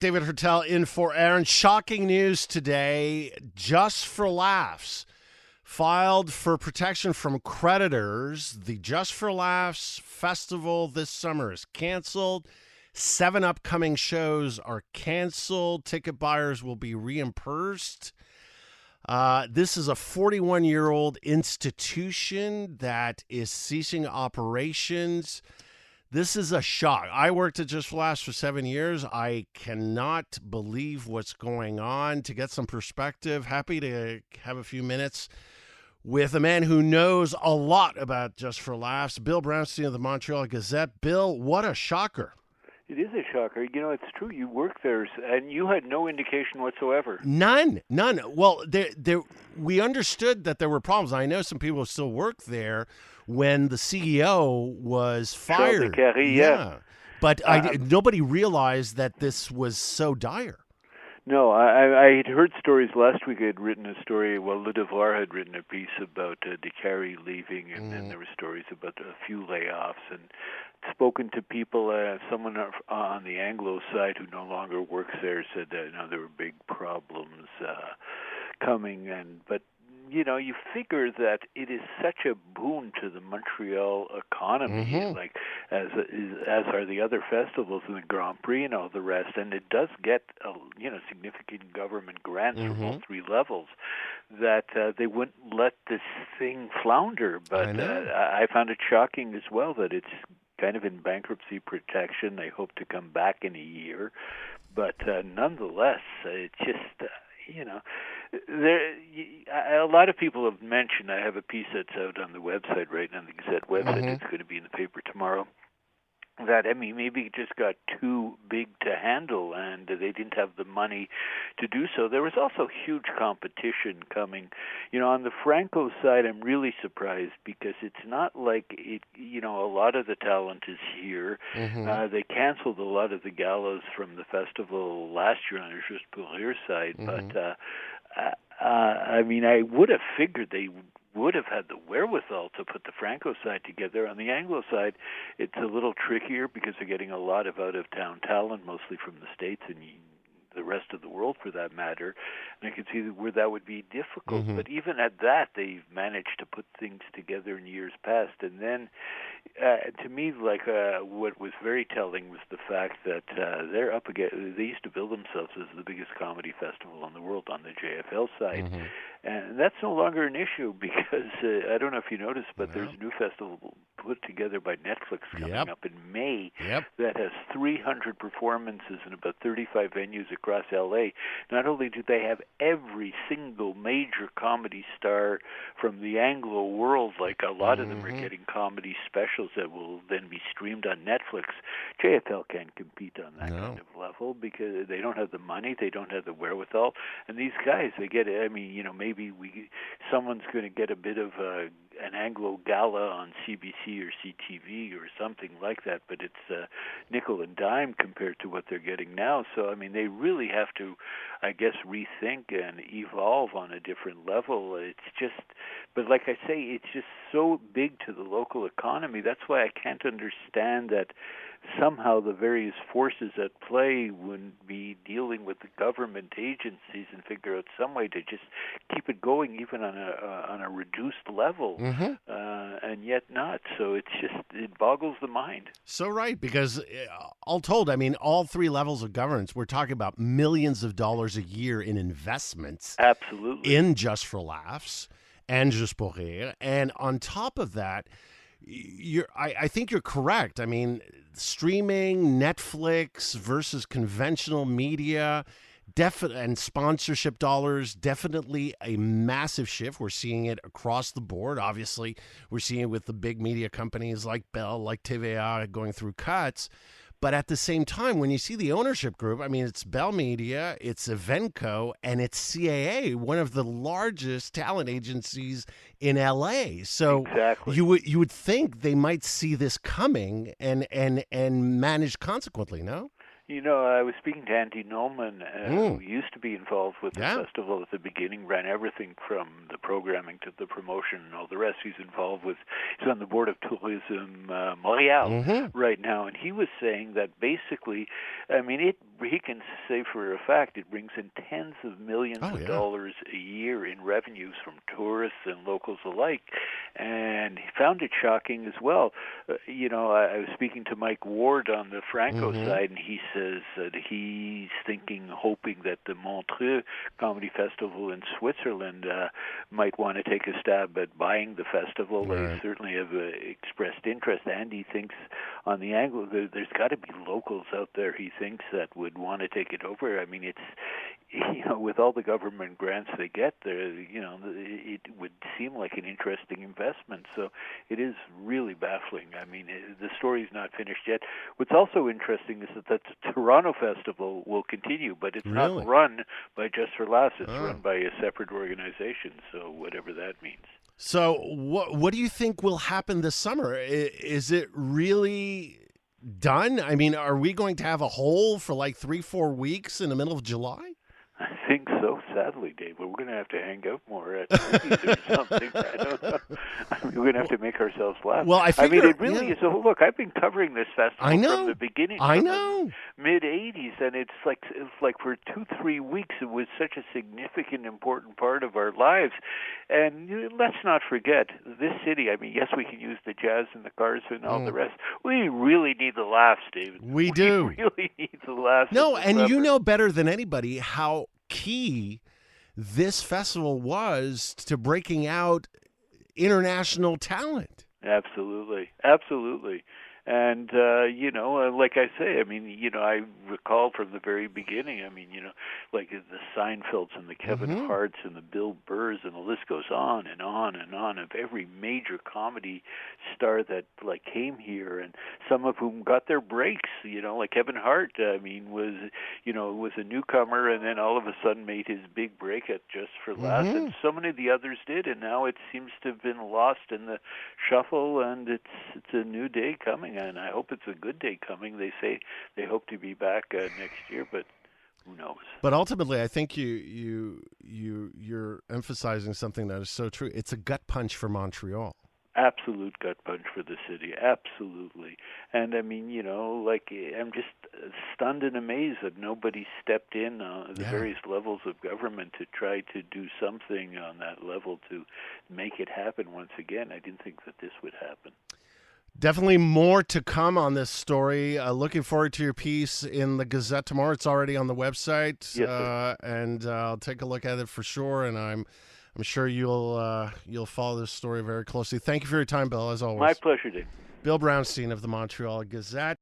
David Hertel in for Aaron. Shocking news today. Just for Laughs filed for protection from creditors. The Just for Laughs festival this summer is canceled. 7 upcoming shows are canceled. Ticket buyers will be reimbursed. This is a 41-year-old institution that is ceasing operations. This is a shock. I worked at Just for Laughs for 7 years. I cannot believe what's going on. To get some perspective, happy to have a few minutes with a man who knows a lot about Just for Laughs, Bill Brownstein of the Montreal Gazette. Bill, what a shocker. It is a shocker. You know, it's true. You worked there, and you had no indication whatsoever. None. Well, we understood that there were problems. I know some people still work there when the CEO was fired. Yeah. But nobody realized that this was so dire. No, I had heard stories last week. I had written a story. Well, Le Devoir had written a piece about Descaries leaving, and then there were stories about a few layoffs, and spoken to people. Someone on the Anglo side who no longer works there said that there were big problems coming, but you figure that it is such a boon to the Montreal economy, like as are the other festivals and the Grand Prix and all the rest, and it does get significant government grants from all three levels. That they wouldn't let this thing flounder, but I found it shocking as well that it's kind of in bankruptcy protection. They hope to come back in a year, but nonetheless, it's just. A lot of people have mentioned, I have a piece that's out on the website right now, the Gazette website, it's going to be in the paper tomorrow, that, maybe it just got too big to handle and they didn't have the money to do so. There was also huge competition coming. On the Franco side, I'm really surprised because it's not like it, a lot of the talent is here. They canceled a lot of the galas from the festival last year on the Juste pour Rire side, but I would have figured they would have had the wherewithal to put the Franco side together. On the Anglo side, it's a little trickier because they're getting a lot of out-of-town talent, mostly from the States and the rest of the world for that matter. And I can see where that would be difficult. But even at that, they've managed to put things together in years past. And then, to me, what was very telling was the fact that they're up against. They used to bill themselves as the biggest comedy festival in the world on the JFL side, and that's no longer an issue because I don't know if you noticed, but there's a new festival put together by Netflix coming up in May that has 300 performances in about 35 venues across LA. Not only do they have every single major comedy star from the Anglo world, like a lot of them are getting comedy specials that will then be streamed on Netflix. JFL can't compete on that kind of level because they don't have the money, they don't have the wherewithal, and these guys, they get it. Maybe someone's going to get a bit of an Anglo gala on CBC or CTV or something like that, but it's nickel and dime compared to what they're getting now. So, they really have to, I guess, rethink and evolve on a different level. It's just, but like I say, it's just so big to the local economy. That's why I can't understand that somehow the various forces at play wouldn't be dealing with the government agencies and figure out some way to just keep it going even on a reduced level, and yet not. So it boggles the mind. So right, because all told, all three levels of governance, we're talking about millions of dollars a year in investments. Absolutely. In Just for Laughs and Juste pour Rire. And on top of that, I think you're correct. Streaming, Netflix versus conventional media, and sponsorship dollars, definitely a massive shift. We're seeing it across the board. Obviously, we're seeing it with the big media companies like Bell, like TVA going through cuts. But at the same time, when you see the ownership group, it's Bell Media, it's Evenco, and it's CAA, one of the largest talent agencies in LA. So exactly. you would think they might see this coming and manage consequently, no? I was speaking to Andy Nolman, who used to be involved with the festival at the beginning, ran everything from the programming to the promotion and all the rest. He's on the board of Tourism Montréal right now, and he was saying that basically, it he can say for a fact it brings in tens of millions of dollars a year in revenues from tourists and locals alike. And he found it shocking as well. I was speaking to Mike Ward on the Franco side, and he says that he's hoping that the Montreux Comedy Festival in Switzerland might want to take a stab at buying the festival. Right. They certainly have expressed interest, and he thinks on the angle there's got to be locals out there, he thinks, that would want to take it over. I mean, it's, with all the government grants they get there, it would seem like an interesting investment. So it is really baffling. I mean, the story's not finished yet. What's also interesting is that the Toronto Festival will continue, but it's not run by Just for Laughs. It's run by a separate organization, so whatever that means. So what do you think will happen this summer? Is it really done? I mean, are we going to have a hole for like 3-4 weeks in the middle of July? I think so, sadly, Dave. We're going to have to hang out more at movies or something. I don't know. I mean, we're going to have to make ourselves laugh. Well, I mean, it really is. So, look, I've been covering this festival from the beginning. I know. Mid-'80s, and it's like for 2-3 weeks, it was such a significant, important part of our lives. And let's not forget, this city, I mean, yes, we can use the jazz and the cars and all the rest. We really need the laughs, David. We do. We really need the laughs. No, and you know better than anybody how key this festival was to breaking out international talent. Absolutely. And, like I say, I mean, I recall from the very beginning, I mean, like the Seinfelds and the Kevin Harts and the Bill Burrs, and the list goes on and on and on, of every major comedy star that, like, came here, and some of whom got their breaks, like Kevin Hart, I mean, was a newcomer, and then all of a sudden made his big break at Just for Laughs, and so many of the others did, and now it seems to have been lost in the shuffle, and it's a new day coming. And I hope it's a good day coming. They say they hope to be back next year, but who knows? But ultimately, I think you're emphasizing something that is so true. It's a gut punch for Montreal. Absolute gut punch for the city, absolutely. And I mean, I'm just stunned and amazed that nobody stepped in on the various levels of government to try to do something on that level to make it happen once again. I didn't think that this would happen. Definitely more to come on this story. Looking forward to your piece in the Gazette tomorrow. It's already on the website, and I'll take a look at it for sure. And I'm sure you'll follow this story very closely. Thank you for your time, Bill, as always. My pleasure, Dave. Bill Brownstein of the Montreal Gazette.